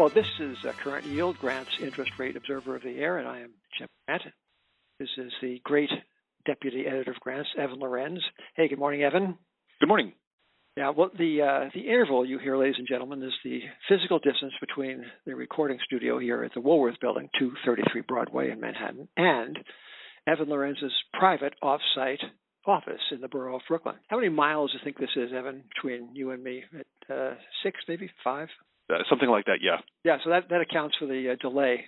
Well, this is Current Yield, Grant's Interest Rate Observer of the Year, and I am Jim Grant. This is the great Deputy Editor of Grant's, Evan Lorenz. Hey, good morning, Evan. Good morning. Yeah, well, the interval you hear, ladies and gentlemen, is the physical distance between the recording studio here at the Woolworth Building, 233 Broadway in Manhattan, and Evan Lorenz's private off-site office in the borough of Brooklyn. How many miles do you think this is, Evan, between you and me? 6, maybe 5? Something like that, yeah. Yeah, so that accounts for the delay.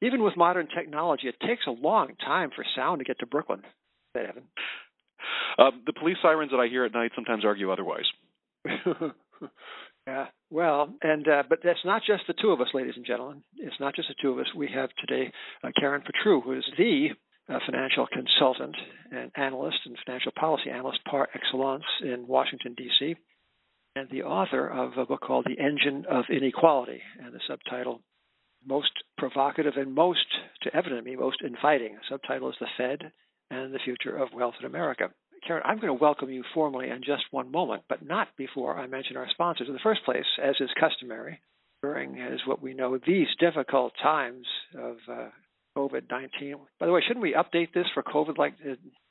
Even with modern technology, it takes a long time for sound to get to Brooklyn, Evan. The police sirens that I hear at night sometimes argue otherwise. Yeah, well, and but that's not just the two of us, ladies and gentlemen. It's not just the two of us. We have today Karen Petrou, who is the financial consultant and analyst and financial policy analyst par excellence in Washington, D.C., and the author of a book called The Engine of Inequality, and the subtitle, most provocative and most, to evident me, most inviting. The subtitle is The Fed and the Future of Wealth in America. Karen, I'm going to welcome you formally in just one moment, but not before I mention our sponsors. In the first place, as is customary, during, as what we know, these difficult times of COVID-19. By the way, shouldn't we update this for COVID like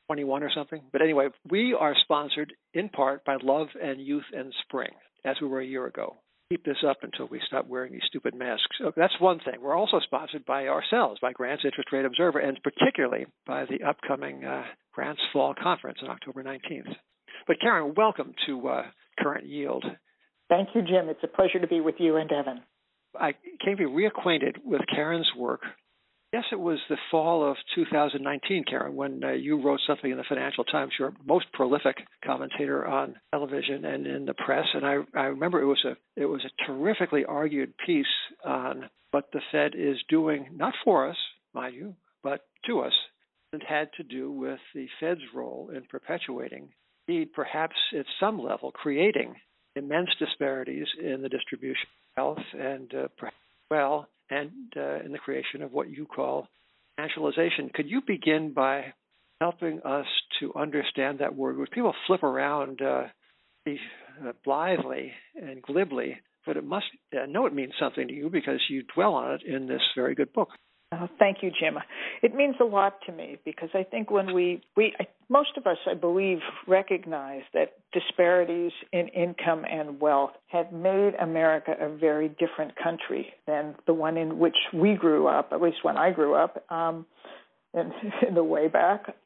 21 or something? But anyway, we are sponsored in part by Love and Youth and Spring, as we were a year ago. Keep this up until we stop wearing these stupid masks. So that's one thing. We're also sponsored by ourselves, by Grant's Interest Rate Observer, and particularly by the upcoming Grant's Fall Conference on October 19th. But Karen, welcome to Current Yield. Thank you, Jim. It's a pleasure to be with you and Evan. I came to be reacquainted with Karen's work. Yes, it was the fall of 2019, Karen, when you wrote something in the Financial Times. You're a most prolific commentator on television and in the press, and I remember it was a terrifically argued piece on what the Fed is doing, not for us, mind you, but to us. It had to do with the Fed's role in perpetuating, indeed perhaps at some level, creating immense disparities in the distribution of wealth and in the creation of what you call financialization. Could you begin by helping us to understand that word, which people flip around blithely and glibly, but it must know it means something to you because you dwell on it in this very good book. Thank you, Jim. It means a lot to me because I think when most of us, I believe, recognize that disparities in income and wealth have made America a very different country than the one in which we grew up, at least when I grew up, in the way back.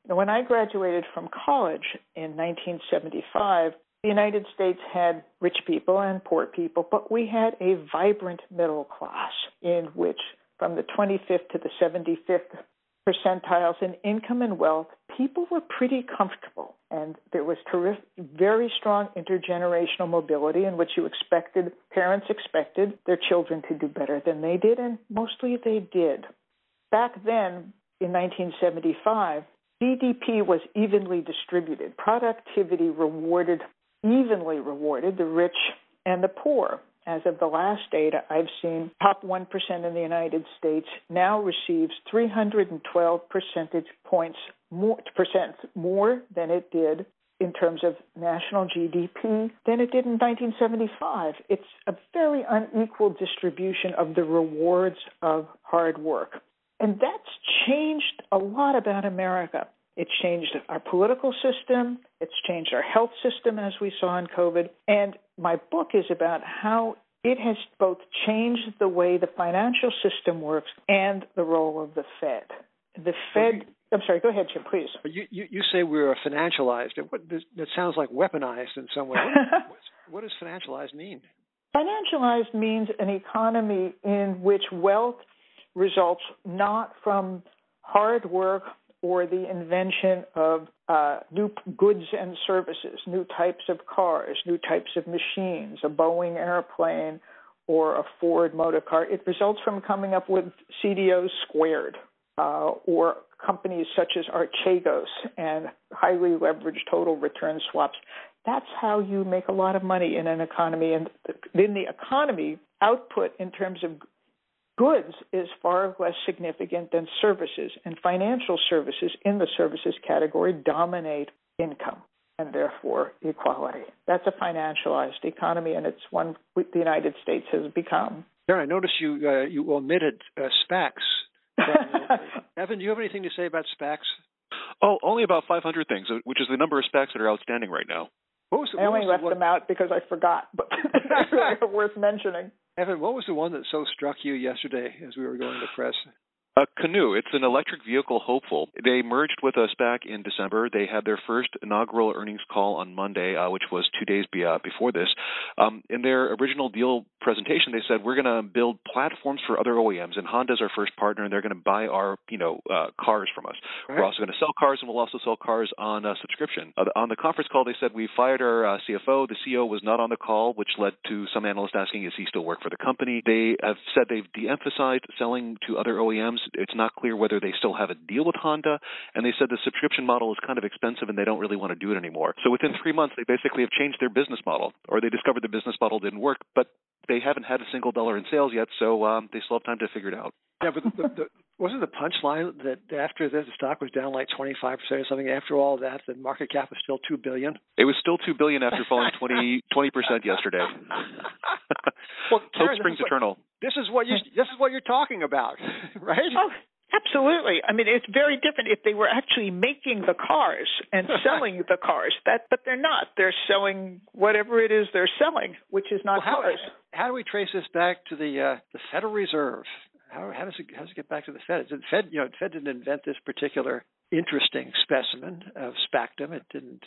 When I graduated from college in 1975, the United States had rich people and poor people, but we had a vibrant middle class in which from the 25th to the 75th percentiles in income and wealth, people were pretty comfortable. And there was very strong intergenerational mobility in which parents expected their children to do better than they did, and mostly they did. Back then, in 1975, GDP was evenly distributed. Productivity evenly rewarded the rich and the poor. As of the last data I've seen, top 1% in the United States now receives 312 percentage points more than it did in terms of national GDP than it did in 1975. It's a very unequal distribution of the rewards of hard work. And that's changed a lot about America. It's changed our political system. It's changed our health system, as we saw in COVID. And my book is about how it has both changed the way the financial system works and the role of the Fed. The Fed, I'm sorry, go ahead, Jim, please. You say we're financialized. That sounds like weaponized in some way. What does financialized mean? Financialized means an economy in which wealth results not from hard work or the invention of new goods and services, new types of cars, new types of machines, a Boeing airplane or a Ford motor car. It results from coming up with CDOs squared or companies such as Archegos and highly leveraged total return swaps. That's how you make a lot of money in an economy. And in the economy, output in terms of goods is far less significant than services, and financial services in the services category dominate income. and therefore equality. That's a financialized economy, and it's one the United States has become. Karen, I noticed you omitted SPACs. Evan, do you have anything to say about SPACs? Oh, only about 500 things, which is the number of SPACs that are outstanding right now. I only left them out because I forgot, but they're worth mentioning. Evan, what was the one that so struck you yesterday as we were going to press? Canoe. It's an electric vehicle hopeful. They merged with us back in December. They had their first inaugural earnings call on Monday, which was 2 days before this. In their original deal presentation, they said, we're going to build platforms for other OEMs, and Honda's our first partner, and they're going to buy our cars from us. Right. We're also going to sell cars, and we'll also sell cars on subscription. On the conference call, they said, we fired our CFO. The CEO was not on the call, which led to some analysts asking, is he still work for the company? They have said they've de-emphasized selling to other OEMs. It's not clear whether they still have a deal with Honda, and they said the subscription model is kind of expensive and they don't really want to do it anymore. So within 3 months, they basically have changed their business model, or they discovered the business model didn't work, but they haven't had a single dollar in sales yet, so they still have time to figure it out. Yeah, but wasn't the punchline that after this, the stock was down like 25% or something? After all that, the market cap was still $2 billion? It was still $2 billion after falling 20% yesterday. Well, Karen, hope springs eternal. This is what you're talking about, right? Oh, absolutely. I mean, it's very different if they were actually making the cars and selling the cars. But they're not. They're selling whatever it is they're selling, which is not cars. How do we trace this back to the Federal Reserve? How does it get back to the Fed? The Fed, the Fed didn't invent this particular interesting specimen of SPACdom. It didn't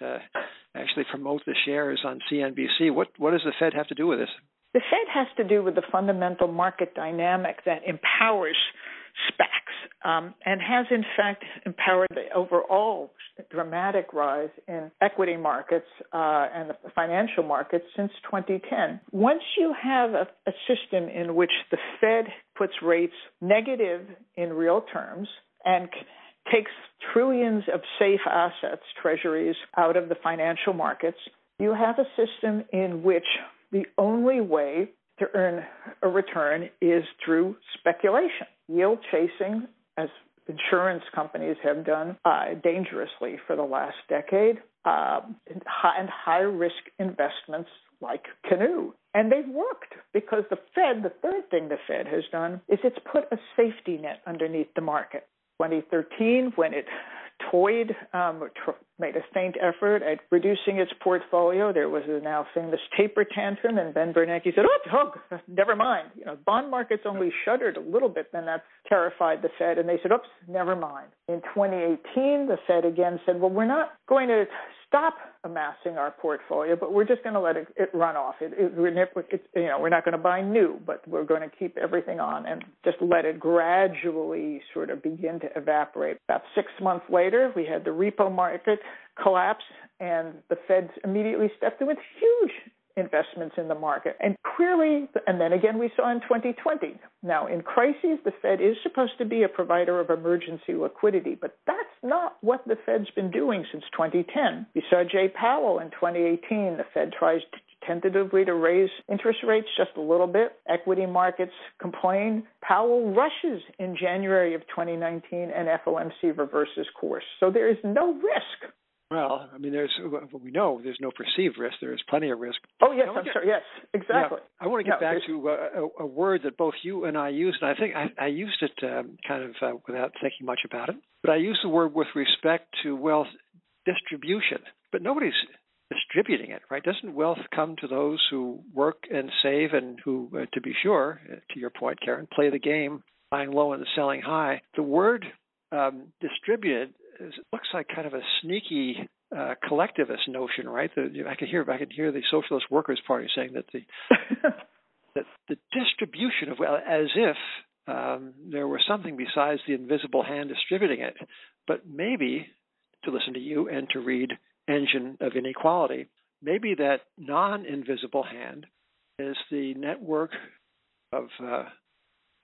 actually promote the shares on CNBC. What does the Fed have to do with this? The Fed has to do with the fundamental market dynamic that empowers SPACs and has, in fact, empowered the overall dramatic rise in equity markets and the financial markets since 2010. Once you have a system in which the Fed puts rates negative in real terms and takes trillions of safe assets, treasuries, out of the financial markets, you have a system in which the only way to earn a return is through speculation, yield chasing, as insurance companies have done dangerously for the last decade, and high-risk investments like Canoe. And they've worked because the third thing the Fed has done is it's put a safety net underneath the market. 2013, when it made a faint effort at reducing its portfolio. There was a now famous taper tantrum, and Ben Bernanke said, oh, never mind. Bond markets only shuddered a little bit, then that terrified the Fed, and they said, oops, never mind. In 2018, the Fed again said, well, we're not going to stop amassing our portfolio, but we're just going to let it run off. We're not going to buy new, but we're going to keep everything on and just let it gradually sort of begin to evaporate. About 6 months later, we had the repo market collapse, and the Fed immediately stepped in with huge investments in the market. And clearly, and then again we saw in 2020. Now, in crises, the Fed is supposed to be a provider of emergency liquidity, but that's not what the Fed's been doing since 2010. We saw Jay Powell in 2018. The Fed tries tentatively to raise interest rates just a little bit. Equity markets complain. Powell rushes in January of 2019, and FOMC reverses course. So there is no risk. Well, I mean, we know there's no perceived risk. There is plenty of risk. Oh, yes, I'm sorry. Yes, exactly. Yeah, I want to get back to a word that both you and I used, and I think I used it kind of without thinking much about it. But I used the word with respect to wealth distribution. But nobody's distributing it, right? Doesn't wealth come to those who work and save and who, to be sure, to your point, Karen, play the game, buying low and selling high? The word distributed looks like kind of a sneaky collectivist notion, right? I can hear the Socialist Workers' Party saying that the distribution of wealth, as if there were something besides the invisible hand distributing it. But maybe, to listen to you and to read Engine of Inequality, maybe that non-invisible hand is the network of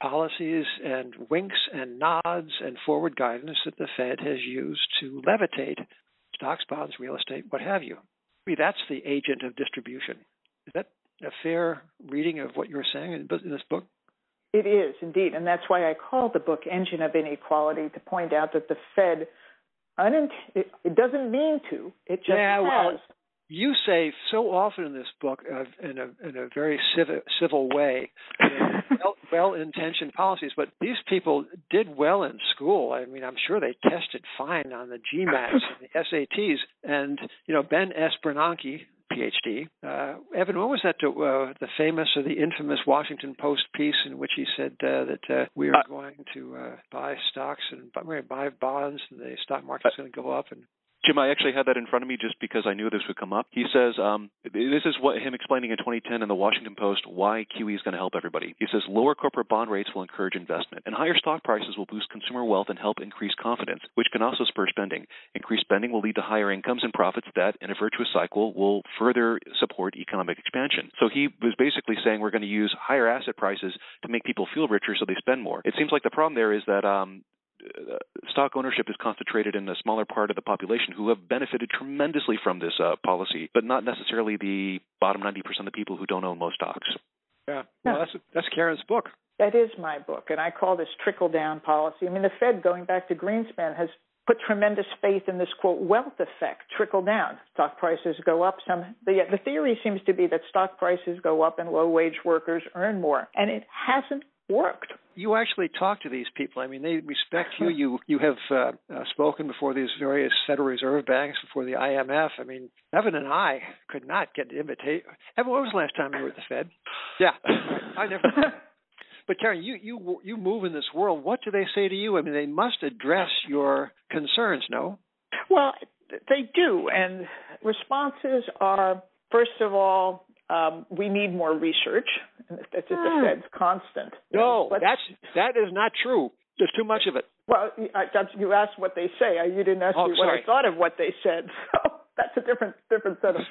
policies and winks and nods and forward guidance that the Fed has used to levitate stocks, bonds, real estate, what have you. Maybe that's the agent of distribution. Is that a fair reading of what you're saying in this book? It is, indeed, and that's why I call the book Engine of Inequality, to point out that the Fed It doesn't mean to. It just has. Well, you say so often in this book, in a very civil way, well-intentioned policies, but these people did well in school. I mean, I'm sure they tested fine on the GMATs and the SATs. And Ben S. Bernanke, PhD. Evan, what was that? The famous or the infamous Washington Post piece in which he said that we are going to buy stocks and we're going to buy bonds, and the stock market's going to go up. And Jim, I actually had that in front of me just because I knew this would come up. He says, this is what him explaining in 2010 in the Washington Post why QE is going to help everybody. He says, lower corporate bond rates will encourage investment, and higher stock prices will boost consumer wealth and help increase confidence, which can also spur spending. Increased spending will lead to higher incomes and profits that, in a virtuous cycle, will further support economic expansion. So he was basically saying we're going to use higher asset prices to make people feel richer so they spend more. It seems like the problem there is that stock ownership is concentrated in a smaller part of the population who have benefited tremendously from this policy, but not necessarily the bottom 90% of the people who don't own most stocks. Yeah, well, that's Karen's book. That is my book, and I call this trickle-down policy. I mean, the Fed, going back to Greenspan, has put tremendous faith in this, quote, wealth effect, trickle down. Stock prices go up. The theory seems to be that stock prices go up and low-wage workers earn more, and it hasn't worked. You actually talk to these people. I mean, they respect you. You have spoken before these various Federal Reserve banks, before the IMF. I mean, Evan and I could not get an invitation. Evan, when was the last time you were at the Fed? Yeah, I never. But Karen, you move in this world. What do they say to you? I mean, they must address your concerns, no? Well, they do, and responses are, first of all, we need more research. That's just the Fed's constant. No, that is not true. There's too much of it. Well, you asked what they say. You didn't ask me what I thought of what they said. So that's a different set of.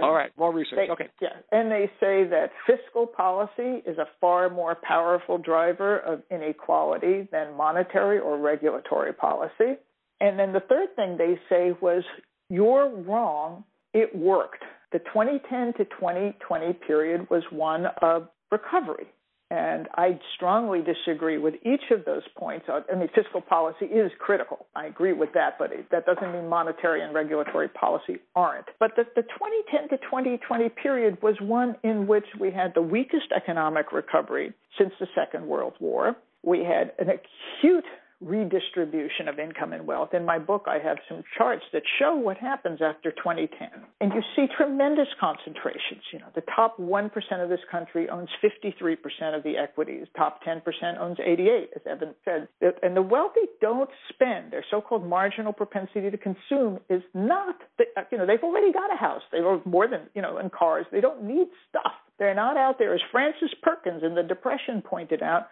All right, more research. Okay. Yeah, and they say that fiscal policy is a far more powerful driver of inequality than monetary or regulatory policy. And then the third thing they say was, you're wrong, it worked. The 2010 to 2020 period was one of recovery. And I strongly disagree with each of those points. I mean, fiscal policy is critical. I agree with that, but that doesn't mean monetary and regulatory policy aren't. But the 2010 to 2020 period was one in which we had the weakest economic recovery since the Second World War. We had an acute redistribution of income and wealth. In my book, I have some charts that show what happens after 2010. And you see tremendous concentrations. The top 1% of this country owns 53% of the equities. Top 10% owns 88%, as Evan said. And the wealthy don't spend. Their so-called marginal propensity to consume is not, they've already got a house. They own more than, in cars. They don't need stuff. They're not out there, as Frances Perkins in the Depression pointed out.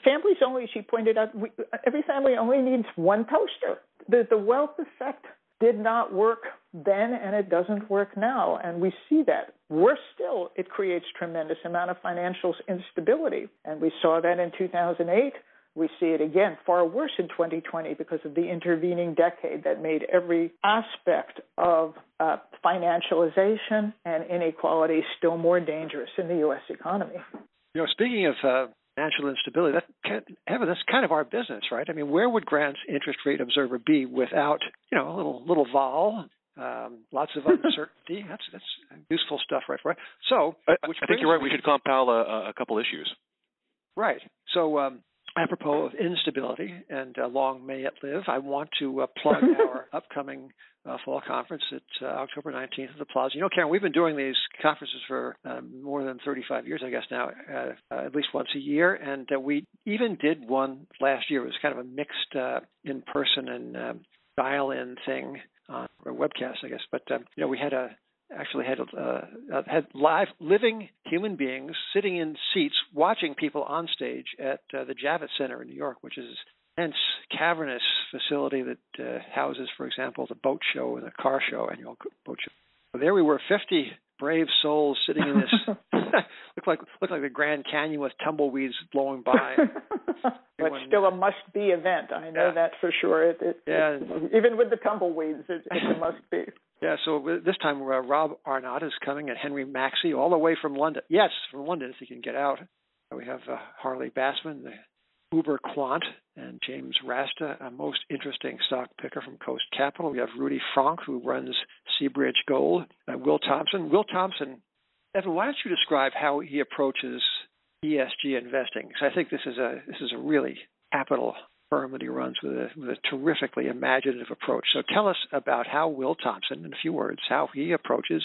Families only, she pointed out, every family only needs one toaster. The wealth effect did not work then, and it doesn't work now, and we see that. Worse still, it creates tremendous amount of financial instability, and we saw that in 2008. We see it again, far worse in 2020 because of the intervening decade that made every aspect of financialization and inequality still more dangerous in the U.S. economy. Speaking of financial instability, that's kind of our business, right? I mean, where would Grant's interest rate observer be without, a little vol, lots of uncertainty? That's useful stuff, right? So, I think you're right. We should compile a couple issues. Right. So, apropos of instability, and long may it live, I want to plug our upcoming fall conference at October 19th at the Plaza. Karen, we've been doing these conferences for more than 35 years, I guess now, at least once a year, and we even did one last year. It was kind of a mixed in-person and dial-in thing on a webcast, I guess. But, we had had live living human beings sitting in seats watching people on stage at the Javits Center in New York, which is an immense cavernous facility that houses, for example, the boat show and the car show, annual boat show. So there we were, 50 brave souls sitting in this looked like the Grand Canyon with tumbleweeds blowing by. But still a must-be event. I know that for sure. Even with the tumbleweeds, it's a must-be. Yeah, so this time Rob Arnott is coming, and Henry Maxey, all the way from London. Yes, from London, if he can get out. We have Harley Bassman, the Uber Quant and James Rasta, a most interesting stock picker from Coast Capital. We have Rudy Frank, who runs Seabridge Gold. Will Thompson. Will Thompson, Evan, why don't you describe how he approaches ESG investing? Because I think this is a really capital firm that he runs with a terrifically imaginative approach. So tell us about how Will Thompson, in a few words, how he approaches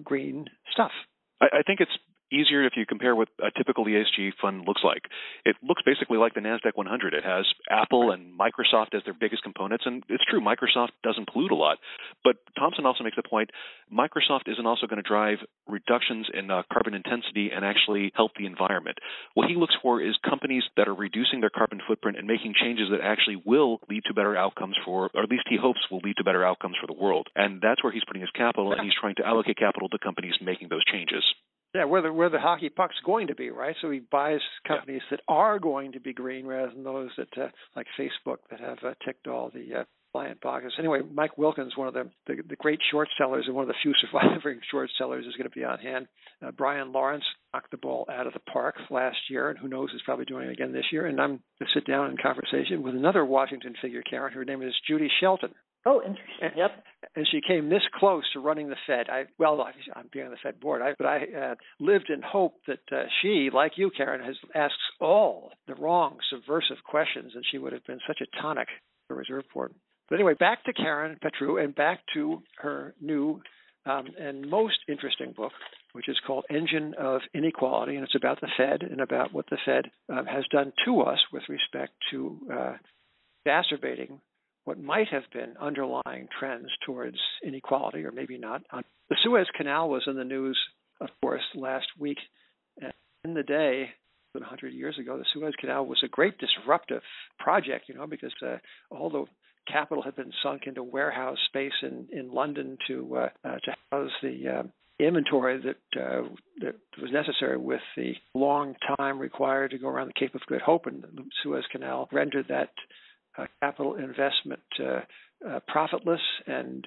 green stuff. I think it's easier if you compare what a typical ESG fund looks like. It looks basically like the NASDAQ 100. It has Apple and Microsoft as their biggest components, and it's true, Microsoft doesn't pollute a lot. But Thompson also makes the point, Microsoft isn't also going to drive reductions in carbon intensity and actually help the environment. What he looks for is companies that are reducing their carbon footprint and making changes that actually will lead to better outcomes for, or at least he hopes will lead to better outcomes for the world. And that's where he's putting his capital, and he's trying to allocate capital to companies making those changes. Yeah, where the hockey puck's going to be, right? So he buys companies that are going to be green rather than those that, like Facebook, that have ticked all the client boxes. Anyway, Mike Wilkins, one of the great short sellers and one of the few surviving short sellers, is going to be on hand. Brian Lawrence knocked the ball out of the park last year, and who knows, is probably doing it again this year. And I'm going to sit down in conversation with another Washington figure, Karen. Her name is Judy Shelton. Oh, interesting. Yep. And she came this close to running the Fed. I'm being on the Fed board, but I lived in hope that she, like you, Karen, asks all the wrong, subversive questions, and she would have been such a tonic for the Reserve Board. But anyway, back to Karen Petrou and back to her new and most interesting book, which is called Engine of Inequality, and it's about the Fed and about what the Fed has done to us with respect to exacerbating what might have been underlying trends towards inequality, or maybe not. The Suez Canal was in the news, of course, last week. And in the day, 100 years ago, the Suez Canal was a great disruptive project, because all the capital had been sunk into warehouse space in London to house the inventory that was necessary with the long time required to go around the Cape of Good Hope, and the Suez Canal rendered that capital investment profitless and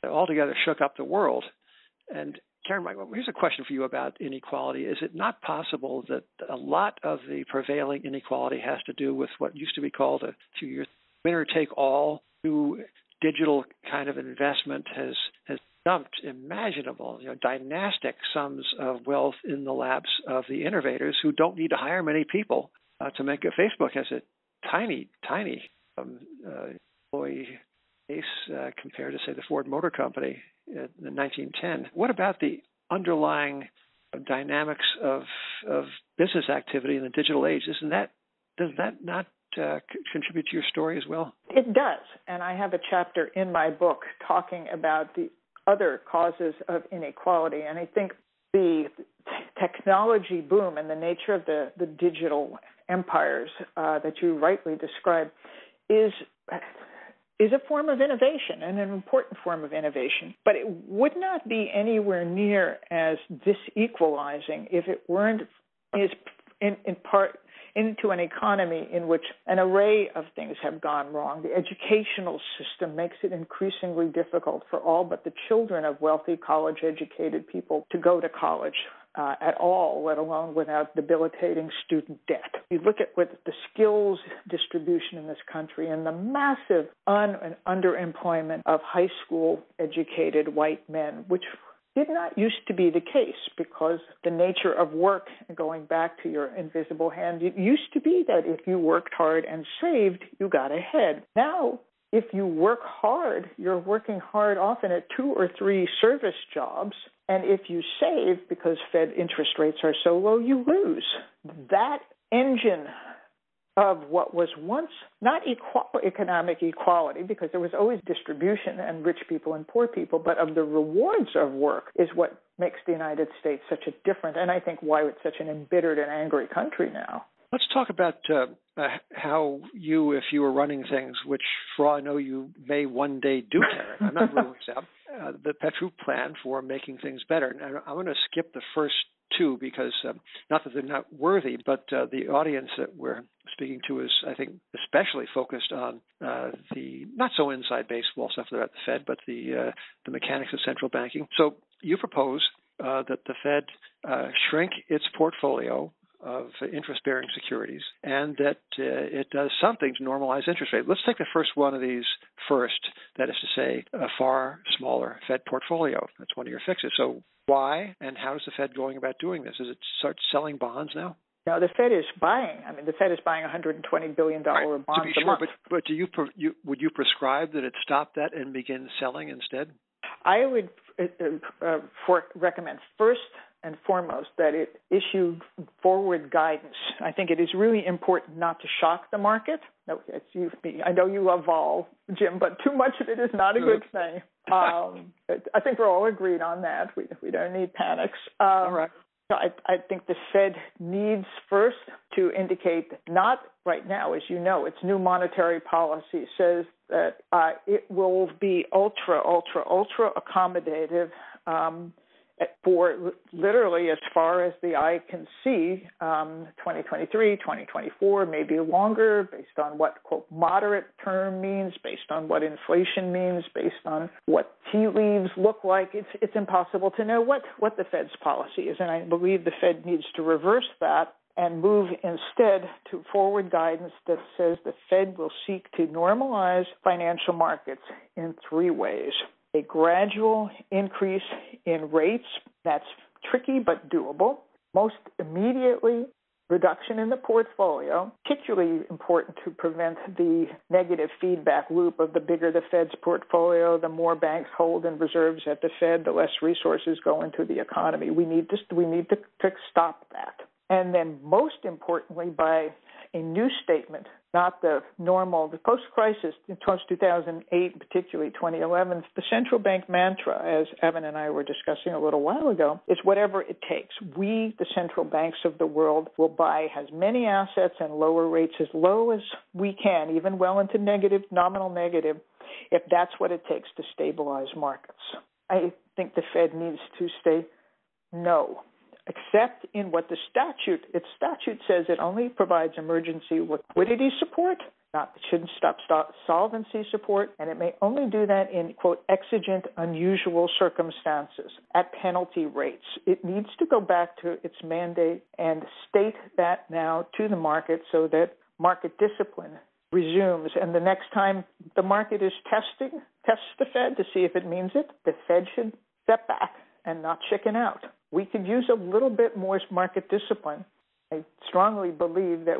altogether shook up the world. And Karen, here's a question for you about inequality. Is it not possible that a lot of the prevailing inequality has to do with what used to be called a few years winner-take-all, new digital kind of investment has dumped imaginable, dynastic sums of wealth in the laps of the innovators who don't need to hire many people to make a Facebook has a tiny employee base compared to, say, the Ford Motor Company in 1910. What about the underlying dynamics of business activity in the digital age? Does that not contribute to your story as well? It does, and I have a chapter in my book talking about the other causes of inequality, and I think the technology boom and the nature of the digital empires that you rightly describe is a form of innovation and an important form of innovation. But it would not be anywhere near as disequalizing if it weren't in part into an economy in which an array of things have gone wrong. The educational system makes it increasingly difficult for all but the children of wealthy college-educated people to go to college at all, let alone without debilitating student debt. You look at what the skills distribution in this country and the massive and underemployment of high school-educated white men, which did not used to be the case because the nature of work, going back to your invisible hand, it used to be that if you worked hard and saved, you got ahead. Now, if you work hard, you're working hard often at 2 or 3 service jobs, and if you save, because Fed interest rates are so low, you lose. That engine of what was once not economic equality, because there was always distribution and rich people and poor people, but of the rewards of work is what makes the United States such a different, and I think why it's such an embittered and angry country now. Let's talk about how you, if you were running things, which for all I know you may one day do, Karen, I'm not ruling this out, the Petrou plan for making things better. And I'm going to skip the first 2 because not that they're not worthy, but the audience that we're speaking to is, I think, especially focused on the not so inside baseball stuff at the Fed, but the mechanics of central banking. So you propose that the Fed shrink its portfolio of interest-bearing securities, and that it does something to normalize interest rate. Let's take the first one of these first, that is to say, a far smaller Fed portfolio. That's one of your fixes. So why and how is the Fed going about doing this? Is it start selling bonds now? No, the Fed is buying. I mean, the Fed is buying $120 billion bonds to be a month. But would you prescribe that it stop that and begin selling instead? I would recommend first and foremost that it issue forward guidance. I think it is really important not to shock the market. No, I know you love vol, Jim, but too much of it is not a good thing. I think we're all agreed on that. We don't need panics. All right. I think the Fed needs first to indicate, not right now, as you know, its new monetary policy says that it will be ultra accommodative for literally as far as the eye can see, 2023, 2024, maybe longer, based on what, quote, moderate term means, based on what inflation means, based on what tea leaves look like. It's impossible to know what the Fed's policy is, and I believe the Fed needs to reverse that and move instead to forward guidance that says the Fed will seek to normalize financial markets in three ways. A gradual increase in rates, that's tricky but doable. Most immediately, reduction in the portfolio, particularly important to prevent the negative feedback loop of the bigger the Fed's portfolio, the more banks hold in reserves at the Fed, the less resources go into the economy. We need to stop that. And then most importantly, by a new statement, not the normal, the post-crisis, in 2008, particularly 2011, the central bank mantra, as Evan and I were discussing a little while ago, is whatever it takes. We, the central banks of the world, will buy as many assets and lower rates as low as we can, even well into negative, nominal negative, if that's what it takes to stabilize markets. I think the Fed needs to say no, except in what its statute says it only provides emergency liquidity support. It shouldn't stop solvency support, and it may only do that in, quote, exigent, unusual circumstances at penalty rates. It needs to go back to its mandate and state that now to the market so that market discipline resumes. And the next time the market is tests the Fed to see if it means it, the Fed should step back and not chicken out. We could use a little bit more market discipline. I strongly believe that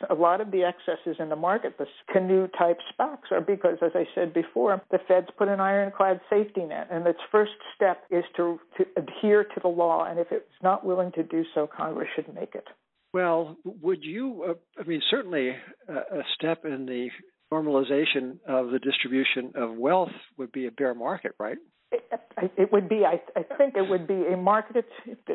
a lot of the excesses in the market, the canoe-type SPACs, are because, as I said before, the Fed's put an ironclad safety net, and its first step is to adhere to the law, and if it's not willing to do so, Congress should make it. Well, would you, certainly a step in the normalization of the distribution of wealth would be a bear market, right? It would be, I think it would be a market,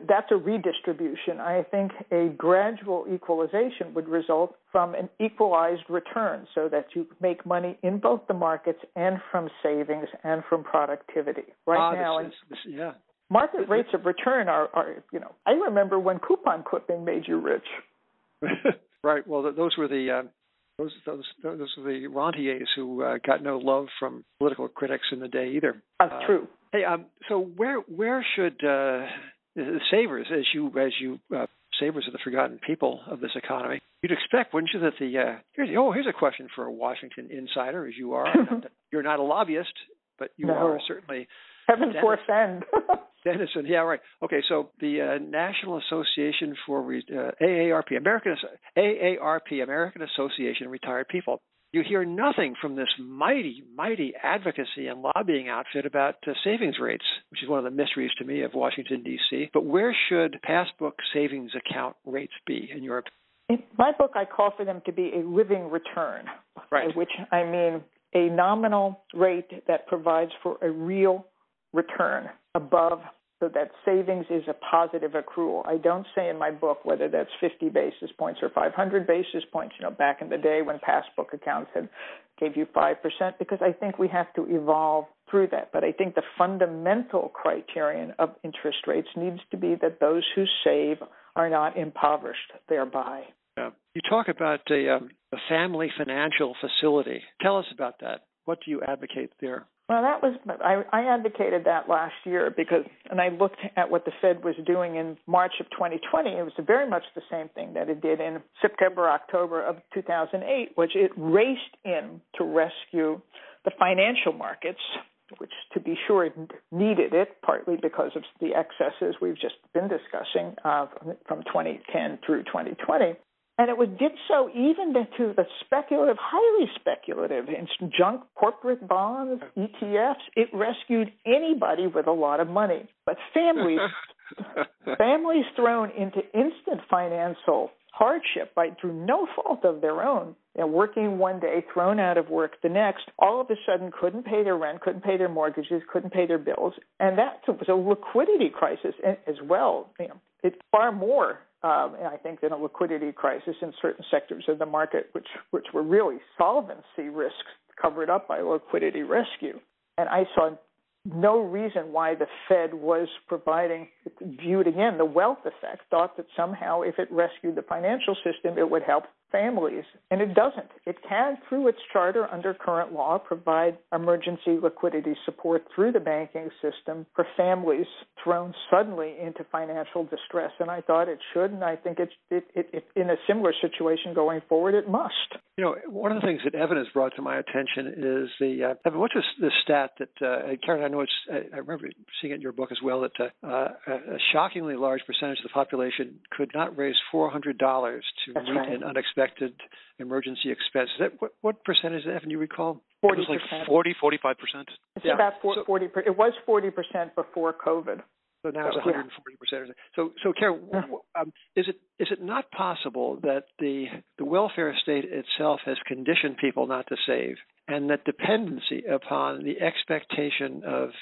that's a redistribution. I think a gradual equalization would result from an equalized return so that you make money in both the markets and from savings and from productivity. Market rates of return are, I remember when coupon clipping made you rich. Right. Well, those were the those were the rentiers who got no love from political critics in the day either. That's true. Hey, so where should the savers, as you savers are the forgotten people of this economy, you'd expect, wouldn't you, that here's a question for a Washington insider, as you are. You're not a lobbyist, but you are certainly. Heaven forfend. Dennison, yeah, right. Okay, so the National Association for AARP, American Association of Retired People. You hear nothing from this mighty advocacy and lobbying outfit about savings rates, which is one of the mysteries to me of Washington, D.C. But where should passbook savings account rates be, in your opinion? In my book, I call for them to be a living return, right. By which I mean a nominal rate that provides for a real return above, so that savings is a positive accrual. I don't say in my book whether that's 50 basis points or 500 basis points, back in the day when passbook accounts gave you 5%, because I think we have to evolve through that. But I think the fundamental criterion of interest rates needs to be that those who save are not impoverished thereby. Yeah. You talk about a family financial facility. Tell us about that. What do you advocate there? Well, I advocated that last year and I looked at what the Fed was doing in March of 2020. It was very much the same thing that it did in September, October of 2008, which it raced in to rescue the financial markets, which, to be sure, needed it, partly because of the excesses we've just been discussing from 2010 through 2020. And it did so even to the speculative, highly speculative, junk corporate bonds, ETFs. It rescued anybody with a lot of money. But families thrown into instant financial hardship through no fault of their own, working one day, thrown out of work the next, all of a sudden couldn't pay their rent, couldn't pay their mortgages, couldn't pay their bills. And that was a liquidity crisis as well. It's far more, I think, than a liquidity crisis in certain sectors of the market, which were really solvency risks covered up by liquidity rescue. And I saw no reason why the Fed was viewed again, the wealth effect, thought that somehow if it rescued the financial system, it would help families. And it doesn't. It can, through its charter under current law, provide emergency liquidity support through the banking system for families thrown suddenly into financial distress. And I thought it should, and I think it in a similar situation going forward, it must. One of the things that Evan has brought to my attention is Evan, what's the stat that, Karen, I know I remember seeing it in your book as well, that a shockingly large percentage of the population could not raise $400 to That's meet right. an unexpected emergency expense. Is that what percentage, Evan, you recall? 40%. It was like 45%. It's about 40%. It was 40% before COVID. So now it's 140%. So Karen, is it not possible that the welfare state itself has conditioned people not to save, and that dependency upon the expectation of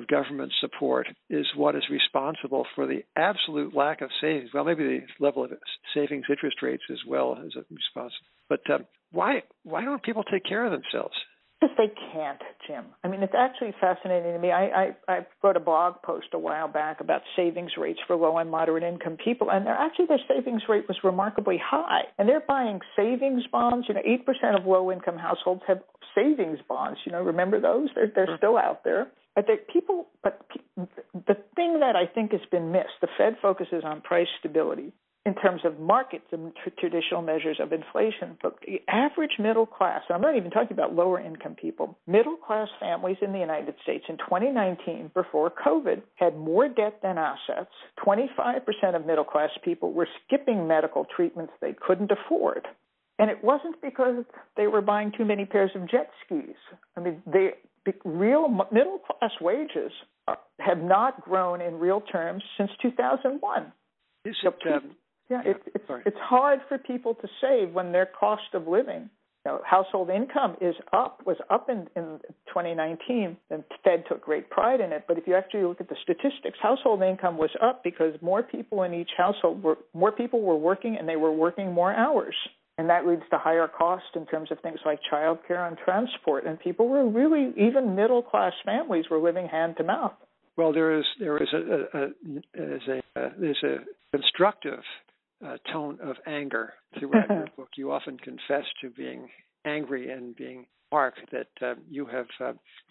government support is what is responsible for the absolute lack of savings? Well, maybe the level of savings interest rates as well is responsible. But why don't people take care of themselves? Because they can't, Jim. I mean, it's actually fascinating to me. I wrote a blog post a while back about savings rates for low and moderate income people, and their savings rate was remarkably high. And they're buying savings bonds. 8% of low income households have savings bonds. Remember those? They're still out there. But the thing that I think has been missed, the Fed focuses on price stability in terms of markets and traditional measures of inflation. But the average middle class, I'm not even talking about lower income people, middle class families in the United States in 2019, before COVID, had more debt than assets. 25% of middle class people were skipping medical treatments they couldn't afford. And it wasn't because they were buying too many pairs of jet skis. I mean, real middle class wages have not grown in real terms since 2001. It's hard for people to save when their cost of living, household income was up in 2019, and the Fed took great pride in it. But if you actually look at the statistics, household income was up because more people in each household were working, and they were working more hours. And that leads to higher costs in terms of things like child care and transport. And people were really, even middle class families were living hand to mouth. Well, there is a constructive tone of anger throughout your book. You often confess to being angry and being marked that you have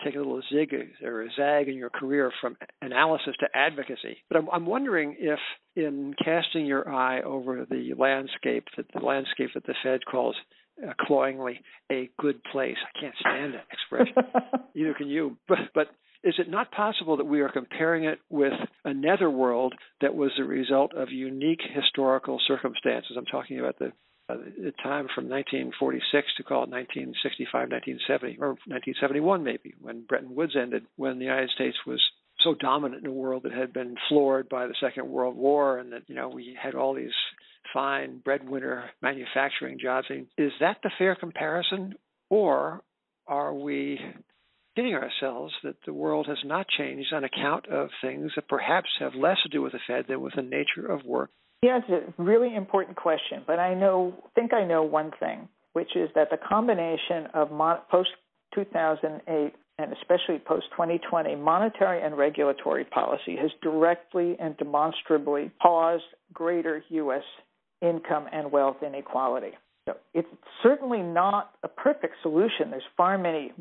taken a little zig or a zag in your career from analysis to advocacy. But I'm wondering if, in casting your eye over the landscape that the Fed calls cloyingly a good place — I can't stand that expression. Neither can you. But is it not possible that we are comparing it with a netherworld that was the result of unique historical circumstances? I'm talking about the time from 1946 to call it 1965, 1970, or 1971 maybe, when Bretton Woods ended, when the United States was so dominant in a world that had been floored by the Second World War, and that we had all these fine breadwinner manufacturing jobs. Is that the fair comparison, or are we kidding ourselves that the world has not changed on account of things that perhaps have less to do with the Fed than with the nature of work? Yeah, it's a really important question, but I think I know one thing, which is that the combination of post-2008 and especially post-2020 monetary and regulatory policy has directly and demonstrably caused greater U.S. income and wealth inequality. So it's certainly not a perfect solution. There's far many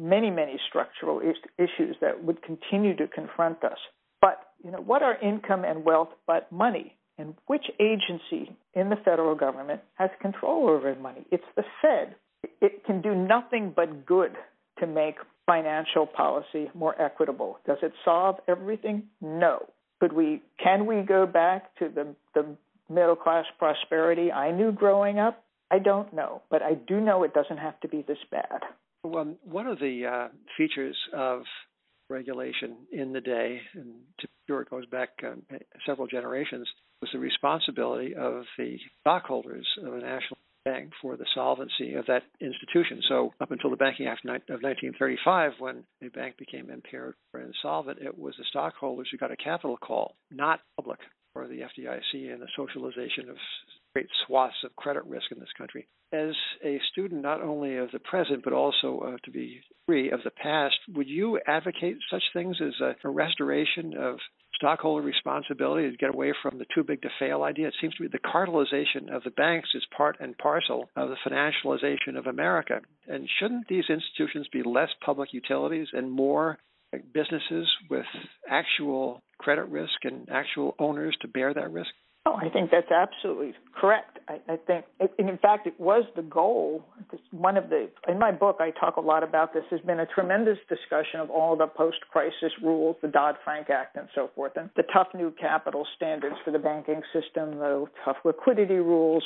structural issues that would continue to confront us. But, what are income and wealth but money? And which agency in the federal government has control over money? It's the Fed. It can do nothing but good to make financial policy more equitable. Does it solve everything? No. Can we go back to the middle class prosperity I knew growing up? I don't know, but I do know it doesn't have to be this bad. Well, one of the features of regulation in the day, and to be sure it goes back several generations, was the responsibility of the stockholders of a national bank for the solvency of that institution. So up until the Banking Act of 1935, when a bank became impaired or insolvent, it was the stockholders who got a capital call, not public, or the FDIC and the socialization of great swaths of credit risk in this country. As a student not only of the present, but also to be free of the past, would you advocate such things as a restoration of stockholder responsibility to get away from the too big to fail idea? It seems to me the cartelization of the banks is part and parcel of the financialization of America. And shouldn't these institutions be less public utilities and more businesses with actual credit risk and actual owners to bear that risk? Oh, I think that's absolutely correct. I think, in fact, it was the goal. In my book, I talk a lot about this. There's been a tremendous discussion of all the post-crisis rules, the Dodd-Frank Act and so forth, and the tough new capital standards for the banking system, the tough liquidity rules,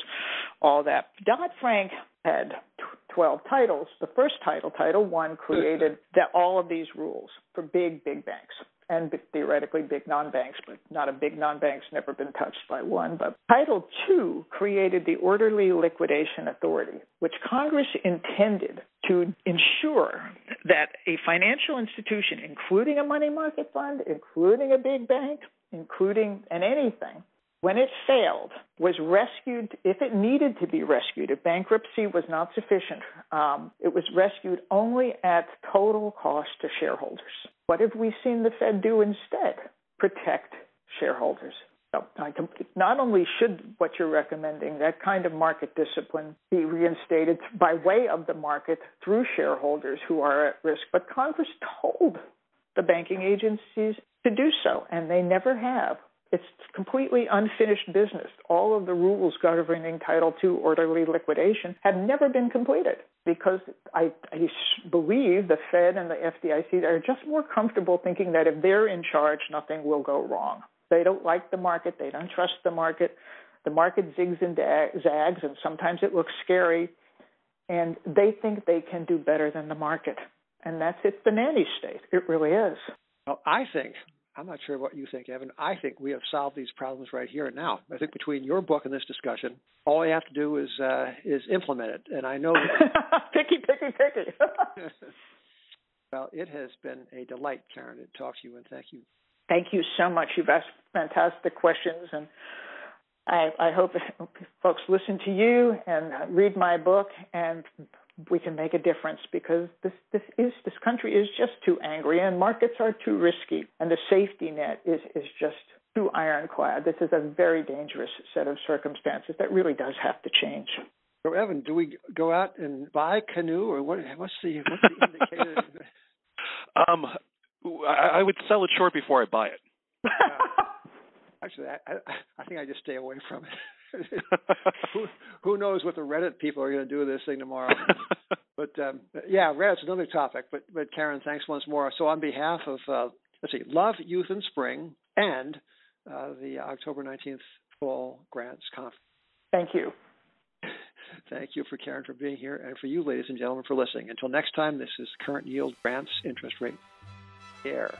all that. Dodd-Frank had 12 titles. The first title, Title I, created all of these rules for big banks. And theoretically big non-banks, but not a big non-bank's never been touched by one. But Title II created the Orderly Liquidation Authority, which Congress intended to ensure that a financial institution, including a money market fund, including a big bank, including anything, when it failed, was rescued if it needed to be rescued. If bankruptcy was not sufficient, it was rescued only at total cost to shareholders. What have we seen the Fed do instead? Protect shareholders. So not only should what you're recommending, that kind of market discipline, be reinstated by way of the market through shareholders who are at risk, but Congress told the banking agencies to do so, and they never have. It's completely unfinished business. All of the rules governing Title II orderly liquidation have never been completed because I believe the Fed and the FDIC are just more comfortable thinking that if they're in charge, nothing will go wrong. They don't like the market. They don't trust the market. The market zigs and zags, and sometimes it looks scary, and they think they can do better than the market. And that's it, the nanny state. It really is. Well, I'm not sure what you think, Evan. I think we have solved these problems right here and now. I think between your book and this discussion, all you have to do is implement it. And I know that picky. Well, it has been a delight, Karen, to talk to you, and thank you. Thank you so much. You've asked fantastic questions, and I hope folks listen to you and read my book, and we can make a difference, because this country is just too angry, and markets are too risky, and the safety net is just too ironclad. This is a very dangerous set of circumstances that really does have to change. So, Evan, do we go out and buy a canoe, or what's the indicator? I would sell it short before I buy it. Actually, I think I just stay away from it. Who knows what the Reddit people are going to do with this thing tomorrow? But yeah, Reddit's another topic. But Karen, thanks once more. So on behalf of Love, Youth, and Spring, and the October 19th Fall Grants Conference. Thank you. Thank you for Karen for being here, and for you, ladies and gentlemen, for listening. Until next time, this is Current Yield Grants Interest Rate Air.